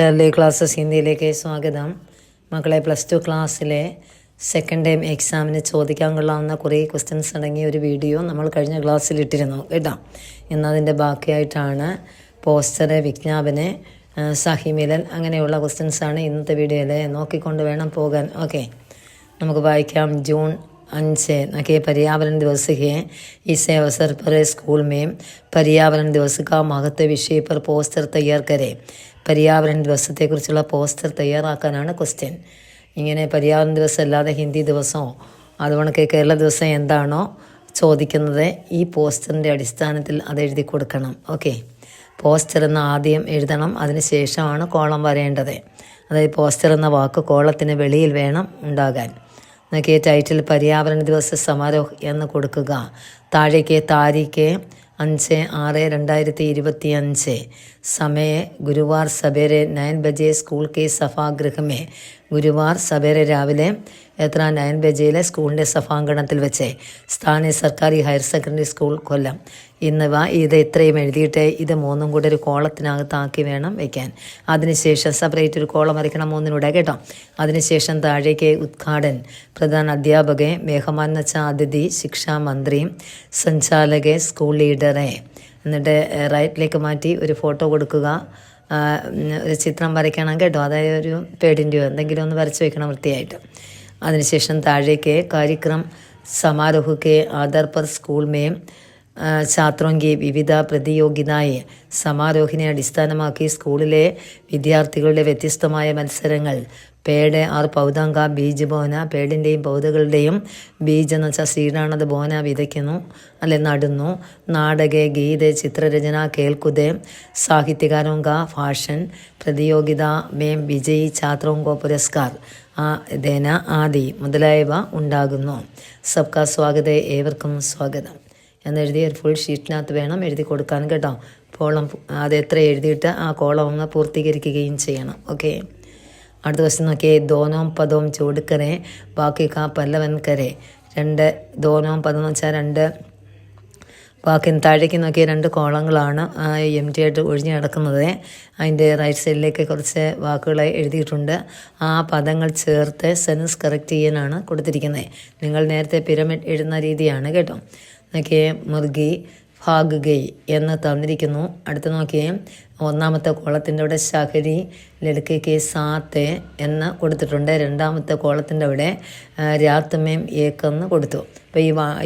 Shirley classes ഹിന്ദിയിലേക്ക് സ്വാഗതം. മക്കളെ, +2 ക്ലാസ്സിലെ സെക്കൻഡ് ടൈം എക്സാമിന് ചോദിക്കാൻ കൊള്ളാവുന്ന കുറേ ക്വസ്റ്റ്യൻസ് അടങ്ങിയ ഒരു വീഡിയോ നമ്മൾ കഴിഞ്ഞ ക്ലാസ്സിൽ ഇട്ടിരുന്നു കേട്ടോ. ഇന്നതിൻ്റെ ബാക്കിയായിട്ടാണ് പോസ്റ്ററ്, വിജ്ഞാപന, സഹിമിലൻ അങ്ങനെയുള്ള ക്വസ്റ്റ്യൻസാണ് ഇന്നത്തെ വീഡിയോയിൽ. നോക്കിക്കൊണ്ട് വേണം പോകാൻ. ഓക്കെ, നമുക്ക് വായിക്കാം. जून 5 के पर्यावरण दिवस है. इस अवसर पर स्कूल में पर्यावरण दिवस का महत्व विषय पर പോസ്റ്റർ തയ്യാർ करें. पर्यावरण ദിവസത്തെക്കുറിച്ചുള്ള പോസ്റ്റർ തയ്യാറാക്കാനാണ് ക്വസ്റ്റ്യൻ. ഇങ്ങനെ പര്യാവരണ ദിവസം അല്ലാതെ ഹിന്ദി ദിവസമോ അതുകൊണ്ട് കേരള ദിവസം എന്താണോ ചോദിക്കുന്നത്, ഈ പോസ്റ്ററിൻ്റെ അടിസ്ഥാനത്തിൽ അത് എഴുതി കൊടുക്കണം. ഓക്കെ, പോസ്റ്റർ എന്ന് ആദ്യം എഴുതണം, അതിന് ശേഷമാണ് കോളം വരേണ്ടത്. അതായത് പോസ്റ്റർ എന്ന വാക്ക് കോളത്തിന് വെളിയിൽ വേണം ഉണ്ടാകാൻ. എന്നൊക്കെ ടൈറ്റിൽ पर्यावरण दिवस समारोह എന്ന് കൊടുക്കുക. താഴേക്ക് താരീഖ് 5/6/2025 समय गुरुवार सवेरे 9 बजे स्कूल के सभागृह में. ഗുരുവാർ സവേരെ രാവിലെ 9 ബജയിലെ സ്കൂളിൻ്റെ സഭാങ്കണത്തിൽ വെച്ച്. സ്ഥാനീയ സർക്കാരി ഹയർ സെക്കൻഡറി സ്കൂൾ കൊല്ലം. എന്നിവ ഇത് ഇത്രയും എഴുതിയിട്ട് ഇത് മൂന്നും കൂടെ ഒരു കോളത്തിനകത്താക്കി വേണം വയ്ക്കാൻ. അതിനുശേഷം സെപ്പറേറ്റ് ഒരു കോളം വരയ്ക്കണം മൂന്നിലൂടെ കേട്ടോ. അതിനുശേഷം താഴേക്ക് ഉദ്ഘാടൻ പ്രധാന അധ്യാപക, മേഹമാൻ എന്ന് വെച്ചാൽ അതിഥി, ശിക്ഷാ മന്ത്രി, സഞ്ചാലക, സ്കൂൾ ലീഡറെ. എന്നിട്ട് റൈറ്റിലേക്ക് മാറ്റി ഒരു ഫോട്ടോ കൊടുക്കുക, ഒരു ചിത്രം വരയ്ക്കണം കേട്ടോ. അതായത് ഒരു പേടിൻ്റെയോ എന്തെങ്കിലും ഒന്ന് വരച്ച് വയ്ക്കണം വൃത്തിയായിട്ട്. അതിനുശേഷം താഴേക്ക് കാര്യക്രം സമാരോഹക്ക് ആധാർ पर സ്കൂൾ में छात्रों की വിവിധ പ്രതിയോഗിതായി. സമാരോഹിനെ അടിസ്ഥാനമാക്കി സ്കൂളിലെ വിദ്യാർത്ഥികളുടെ വ്യത്യസ്തമായ മത്സരങ്ങൾ. Ped R പൗതാങ്ക beige Boana. പേടിൻ്റെയും പൗതകളുടെയും beige എന്ന് വെച്ചാൽ സീഡാണത്, ബോന വിതയ്ക്കുന്നു അല്ലെ നടുന്നു. നാടക, ഗീത, ചിത്രരചന, കേൾക്കുത്, സാഹിത്യകാരോं का ഭാഷൻ, പ്രതിയോഗിത മേം വിജയി ഛാത്രോं को പുരസ്കാർ ദേന ആദി മുതലായവ ഉണ്ടാകുന്നു. സബ്കാ സ്വാഗതം, ഏവർക്കും സ്വാഗതം എന്നെഴുതി ഒരു ഫുൾ ഷീറ്റിനകത്ത് വേണം എഴുതി കൊടുക്കാൻ കേട്ടോ. കോളം അത് എത്ര എഴുതിയിട്ട് ആ കോളം ഒന്ന് പൂർത്തീകരിക്കുകയും ചെയ്യണം. ഓക്കെ, അടുത്ത ദിവസം നോക്കിയേ. ദോനോം പദവും ചോടുക്കരെ ബാക്കി കാ പല്ലവൻ കരെ. 2 ദോനോം പദം എന്ന് വെച്ചാൽ 2 ബാക്കി താഴേക്ക് നോക്കിയ 2 കോളങ്ങളാണ് എം ടി ആയിട്ട് ഒഴിഞ്ഞു കിടക്കുന്നത്. അതിൻ്റെ റൈറ്റ് സൈഡിലേക്ക് കുറച്ച് വാക്കുകൾ എഴുതിയിട്ടുണ്ട്. ആ പദങ്ങൾ ചേർത്ത് സെൻസ് കറക്റ്റ് ചെയ്യാനാണ് കൊടുത്തിരിക്കുന്നത്. നിങ്ങൾ നേരത്തെ പിരമിഡ് എഴുതുന്ന രീതിയാണ് കേട്ടോ. നോക്കിയേ, മുർഗി ഭാഗ് ഗൈ എന്ന് തന്നിരിക്കുന്നു. അടുത്ത് നോക്കിയേ, ഒന്നാമത്തെ കോളത്തിൻ്റെ അവിടെ ശഹരി ലടുക്കയ്ക്ക് സാത്ത് എന്ന് കൊടുത്തിട്ടുണ്ട്. രണ്ടാമത്തെ കോളത്തിൻ്റെ അവിടെ രാത്തമേം ഏക്കെന്ന് കൊടുത്തു. അപ്പോൾ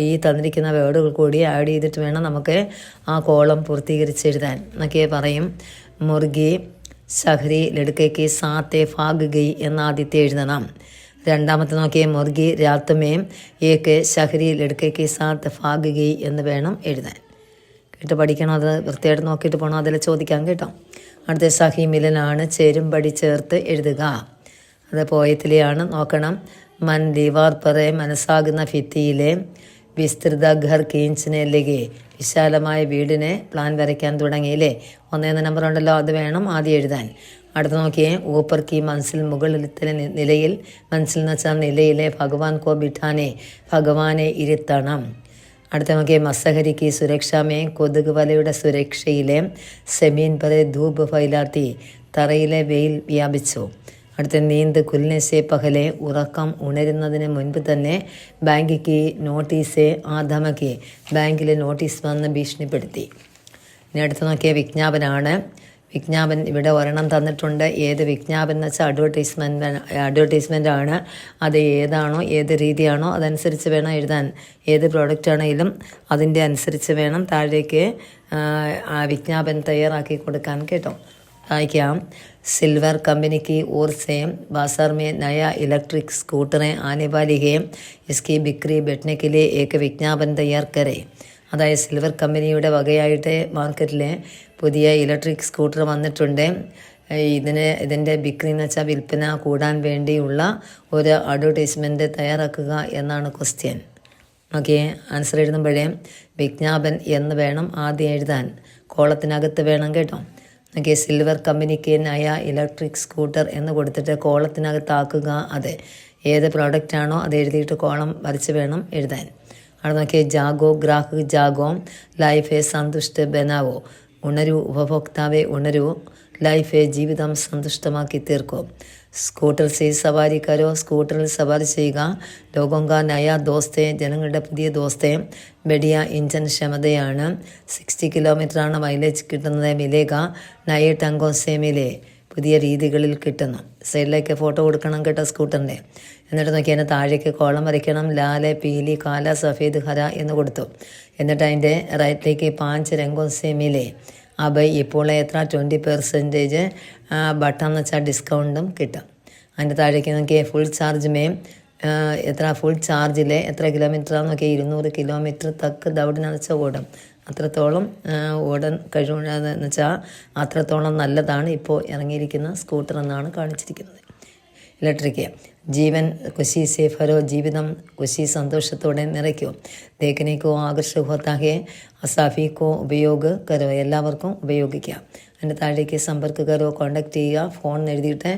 ഈ തന്നിരിക്കുന്ന വേർഡുകൾ കൂടി ആഡ് ചെയ്തിട്ട് വേണം നമുക്ക് ആ കോളം പൂർത്തീകരിച്ചെഴുതാൻ എന്നൊക്കെ പറയും. മുർഗി ശഹരി ലടുക്കയ്ക്ക് സാത്ത് ഭാഗ് ഗൈ എന്ന് ആദ്യത്തെ എഴുതണം. രണ്ടാമത്തെ നോക്കിയേ, മുർഗി രാത്തമേം ഏക്ക് ശഹരി ലടുക്കയ്ക്ക് സാത്ത് ഭാഗ് ഗൈ എന്ന് വേണം എഴുതാൻ. കേട്ട് പഠിക്കണം, അത് വൃത്തിയായിട്ട് നോക്കിയിട്ട് പോകണം, അതിൽ ചോദിക്കാം കേട്ടോ. അടുത്ത സഹി മിലനാണ്, ചേരുംപടി ചേർത്ത് എഴുതുക. അത് പോയത്തിലെയാണ്, നോക്കണം. മൻ ദീവാർ പറ മനസ്സാകുന്ന ഭിത്തിയിലെ വിസ്തൃത ഘർ കീഞ്ചിനെ ലഗേ. വിശാലമായ വീടിനെ പ്ലാൻ വരയ്ക്കാൻ തുടങ്ങിയില്ലേ. 1 നമ്പർ ഉണ്ടല്ലോ, അത് വേണം ആദ്യം എഴുതാൻ. അടുത്ത് നോക്കിയേ, ഊപ്പർ കി മൻസിൽ മുകളിലത്തെ നിലയിൽ. മൻസിൽ എന്ന് വെച്ചാൽ നിലയിലെ ഭഗവാൻ കോ ബിഠാനെ, ഭഗവാനെ ഇരുത്തണം. അടുത്ത നോക്കിയേ, മസഹരിക്ക് സുരക്ഷാമേ. കൊതുക് വലയുടെ സുരക്ഷയിലെ. സെമീൻ പരെ ധൂപ് ഫൈലാത്തി. തറയിലെ വെയിൽ വ്യാപിച്ചു. അടുത്ത നീന്ത് കുൽനെ സെ പഹലെ. ഉറക്കം ഉണരുന്നതിന് മുൻപ് തന്നെ. ബാങ്കിക്ക് നോട്ടീസ് ആധമക്ക്. ബാങ്കിലെ നോട്ടീസ് വന്ന് ഭീഷണിപ്പെടുത്തി. ഇനി അടുത്ത് നോക്കിയ വിജ്ഞാപനാണ്. വിജ്ഞാപൻ ഇവിടെ ഒരെണ്ണം തന്നിട്ടുണ്ട്. ഏത് വിജ്ഞാപനം എന്ന് വെച്ചാൽ അഡ്വർടൈസ്മെൻ്റ് ആണ്. അത് ഏതാണോ ഏത് രീതിയാണോ അതനുസരിച്ച് വേണം എഴുതാൻ. ഏത് പ്രോഡക്റ്റ് ആണെങ്കിലും അതിൻ്റെ അനുസരിച്ച് വേണം താഴേക്ക് ആ വിജ്ഞാപനം തയ്യാറാക്കി കൊടുക്കാൻ കേട്ടോ. വായിക്കാം. सिल्वर कंपनी की ओर से बाजार में नया इलेक्ट्रिक स्कूटरें आने वाली है. इसकी बिक्री बैठने के लिए एक विज्ञापन तैयार करें. അതായത് സിൽവർ കമ്പനിയുടെ വകയായിട്ട് മാർക്കറ്റിൽ പുതിയ ഇലക്ട്രിക് സ്കൂട്ടർ വന്നിട്ടുണ്ട്. ഇതിൻ്റെ ബിക്രി എന്ന് വെച്ചാൽ വിൽപ്പന കൂടാൻ വേണ്ടിയുള്ള ഒരു അഡ്വർടൈസ്മെൻറ്റ് തയ്യാറാക്കുക എന്നാണ് ക്വസ്റ്റ്യൻ. ഓക്കെ, ആൻസർ എഴുതുമ്പോഴേ വിജ്ഞാപൻ എന്ന് വേണം ആദ്യം എഴുതാൻ. കോളത്തിനകത്ത് വേണം കേട്ടോ. ഓക്കെ, സിൽവർ കമ്പനിക്ക് നയ ഇലക്ട്രിക് സ്കൂട്ടർ എന്ന് കൊടുത്തിട്ട് കോളത്തിനകത്താക്കുക. അത് ഏത് പ്രോഡക്റ്റാണോ അത് എഴുതിയിട്ട് കോളം വരച്ച് വേണം എഴുതാൻ. അവിടെ നോക്കിയേ, ജാഗോ ഗ്രാഹക് ജാഗോ, ലൈഫ് സന്തുഷ്ട ബനാവോ. ഉണരൂ ഉപഭോക്താവെ ഉണരൂ, ലൈഫ് ജീവിതം സന്തുഷ്ടമാക്കി തീർക്കും. സ്കൂട്ടർ സേ സവാരി കരോ, സ്കൂട്ടറിൽ സവാരി ചെയ്യുക. ലോകം കാ നയ ദോസ്തേ, ജനങ്ങളുടെ പുതിയ ദോസ്തേ. ബെഡിയ ഇഞ്ചൻ ക്ഷമതയാണ്. 60 കിലോമീറ്ററാണ് മൈലേജ് കിട്ടുന്നത്. മിലേക നയ ടങ്കോ സേ മിലേ, പുതിയ രീതികളിൽ കിട്ടുന്നു. സൈഡിലേക്ക് ഫോട്ടോ കൊടുക്കണം കേട്ടോ സ്കൂട്ടറിൻ്റെ. എന്നിട്ട് നോക്കി അതിൻ്റെ താഴേക്ക് കോളം വരയ്ക്കണം. ലാല് പീലി കാല സഫേദ് ഹര എന്ന് കൊടുത്തു. എന്നിട്ട് അതിൻ്റെ റൈറ്റിലേക്ക് 5 രംഗോ സേ മിലേ. അപ്പോൾ ഇപ്പോൾ എത്ര 20% ബട്ടെന്ന് വെച്ചാൽ ഡിസ്കൗണ്ടും കിട്ടും. അതിൻ്റെ താഴേക്ക് നോക്കിയാൽ ഫുൾ ചാർജ് മേ എത്ര ഫുൾ ചാർജിൽ എത്ര കിലോമീറ്ററാന്ന് നോക്കിയാൽ 200 കിലോമീറ്റർ തക്ക് ദൗഡിനെന്ന് വെച്ചാൽ ഓടും. അത്രത്തോളം ഓടാൻ കഴിവുണ്ടെന്ന് വെച്ചാൽ അത്രത്തോളം നല്ലതാണ് ഇപ്പോൾ ഇറങ്ങിയിരിക്കുന്ന സ്കൂട്ടർ എന്നാണ് കാണിച്ചിരിക്കുന്നത്. ഇലക്ട്രിക് ജീവൻ ഖുഷി സേ ഭരോ, ജീവിതം ഖുഷി സന്തോഷത്തോടെ നിറയ്ക്കും. ദേഖനേക്കോ ആകർഷക ഹോത്താഹെ, അസാഫിക്കോ ഉപയോഗ കരോ, എല്ലാവർക്കും ഉപയോഗിക്കാം. അതിൻ്റെ താഴേക്ക് സമ്പർക്ക് കരോ, കോണ്ടാക്ട് ചെയ്യുക. ഫോൺ എഴുതിയിട്ട്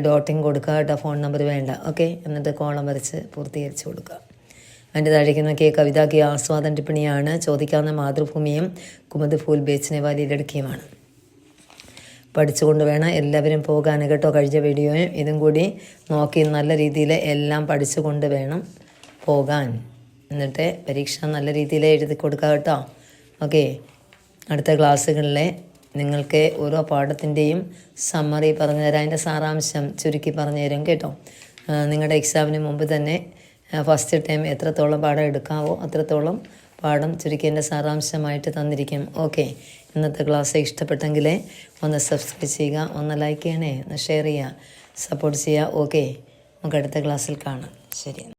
ഡോട്ടിങ് കൊടുക്കുക കേട്ടോ, ഫോൺ നമ്പർ വേണ്ട. ഓക്കെ, എന്നിട്ട് കോളം വരച്ച് പൂർത്തീകരിച്ച് കൊടുക്കുക. അതിൻ്റെ താഴേക്ക് നോക്കിയ കവിതാക്ക് ആസ്വാദൻ ടിപ്പണിയാണ്. ചോദിക്കാവുന്ന മാതൃഭൂമിയും കുമുദ് ഫൂൽ ബേച്ചിനെ വാലി ലടുക്കിയുമാണ്. പഠിച്ചുകൊണ്ട് വേണം എല്ലാവരും പോകാൻ കേട്ടോ. കഴിഞ്ഞ വീഡിയോയും ഇതും കൂടി നോക്കി നല്ല രീതിയിൽ എല്ലാം പഠിച്ചുകൊണ്ട് വേണം പോകാൻ. എന്നിട്ട് പരീക്ഷ നല്ല രീതിയിൽ എഴുതി കൊടുക്കുക കേട്ടോ. ഓക്കെ, അടുത്ത ക്ലാസ്സുകളിലെ നിങ്ങൾക്ക് ഓരോ പാഠത്തിൻ്റെയും സമ്മറി പറഞ്ഞു തരാം. അതിൻ്റെ സാരാംശം ചുരുക്കി പറഞ്ഞു തരും കേട്ടോ. നിങ്ങളുടെ എക്സാമിന് മുമ്പ് തന്നെ ഫസ്റ്റ് ടൈം എത്രത്തോളം പാഠം എടുക്കാവോ അത്രത്തോളം പാഠം ചുരുക്കിയതിൻ്റെ സാരാംശമായിട്ട് തന്നിരിക്കും. ഓക്കെ, ഇന്നത്തെ ക്ലാസ് ഇഷ്ടപ്പെട്ടെങ്കിൽ ഒന്ന് സബ്സ്ക്രൈബ് ചെയ്യുക, ഒന്ന് ലൈക്ക് ചെയ്യണേ, ഒന്ന് ഷെയർ ചെയ്യുക, സപ്പോർട്ട് ചെയ്യുക. ഓക്കെ, നമുക്ക് അടുത്ത ക്ലാസ്സിൽ കാണാം. ശരി.